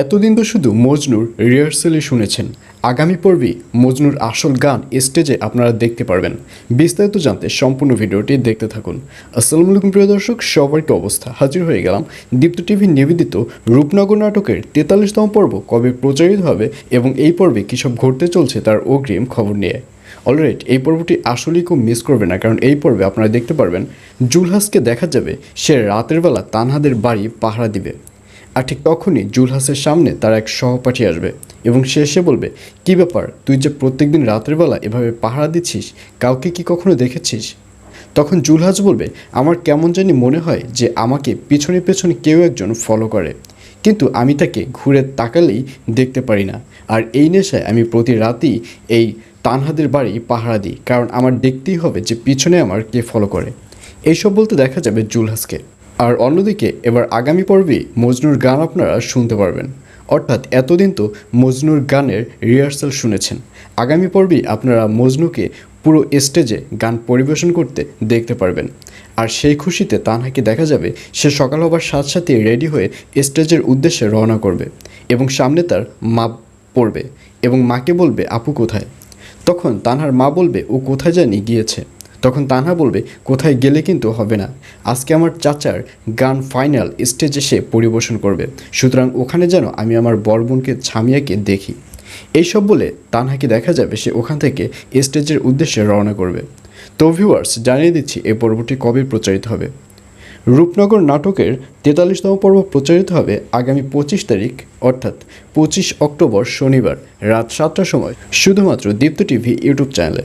এতদিন তো শুধু মজনুর রিহার্সেলই শুনেছেন। আগামী পর্বে মজনুর আসল গান স্টেজে আপনারা দেখতে পারবেন। বিস্তারিত জানতে সম্পূর্ণ ভিডিওটি দেখতে থাকুন। আসসালামু আলাইকুম প্রিয় দর্শক, সবার কি অবস্থা? হাজির হয়ে গেলাম দীপ্ত টিভি নিবেদিত রূপনগর নাটকের 43তম পর্ব কবে প্রচারিত হবে এবং এই পর্বে কী সব ঘটতে চলছে তার অগ্রিম খবর নিয়ে। অলরাইট, এই পর্বটি আসলেই খুব মিস করবে না, কারণ এই পর্বে আপনারা দেখতে পারবেন জুলহাসকে দেখা যাবে সে রাতের বেলা তানহাদের বাড়ি পাহারা দিবে। আর ঠিক তখনই জুলহাসের সামনে তার এক সহপাঠী আসবে এবং সে এসে বলবে, কী ব্যাপার, তুই যে প্রত্যেকদিন রাতের বেলা এভাবে পাহারা দিচ্ছিস, কাউকে কি কখনো দেখেছিস? তখন জুলহাস বলবে, আমার কেমন জানি মনে হয় যে আমাকে পেছনে পেছনে কেউ একজন ফলো করে, কিন্তু আমি তাকে ঘুরে তাকালেই দেখতে পারি না। আর এই নেশায় আমি প্রতি রাতেই এই তানহাদের বাড়ি পাহারা দিই, কারণ আমার দেখতেই হবে যে পিছনে আমার কে ফলো করে। এইসব বলতে দেখা যাবে জুলহাসকে। আর অন্যদিকে এবার আগামী পর্বে মজনুর গান আপনারা শুনতে পারবেন। অর্থাৎ এতদিন তো মজনুর গানের রিহার্সাল শুনেছেন, আগামী পর্বেই আপনারা মজনুকে পুরো স্টেজে গান পরিবেশন করতে দেখতে পারবেন। আর সেই খুশিতে তানহাকে দেখা যাবে সে সকাল হবার সাথে সাথে রেডি হয়ে স্টেজের উদ্দেশ্যে রওনা করবে এবং সামনে তার মা পড়বে এবং মাকে বলবে, আপু কোথায়? তখন তানহার মা বলবে, ও কোথায় জানি গিয়েছে। তখন তানহা বলবে, কোথায় গেলে কিন্তু হবে না, আজকে আমার চাচার গান ফাইনাল স্টেজে সে পরিবেশন করবে, সুতরাং ওখানে যেন আমি আমার বড় বোনকে ছামিয়াকে দেখি। এইসব বলে তানহাকে দেখা যাবে সে ওখান থেকে স্টেজের উদ্দেশ্যে রওনা করবে। তো ভিউয়ার্স, জানিয়ে দিচ্ছি এই পর্বটি কবে প্রচারিত হবে। রূপনগর নাটকের 43তম পর্ব প্রচারিত হবে আগামী 25 তারিখ, অর্থাৎ 25 অক্টোবর শনিবার রাত 7টার সময়, শুধুমাত্র দীপ্ত টিভি ইউটিউব চ্যানেলে।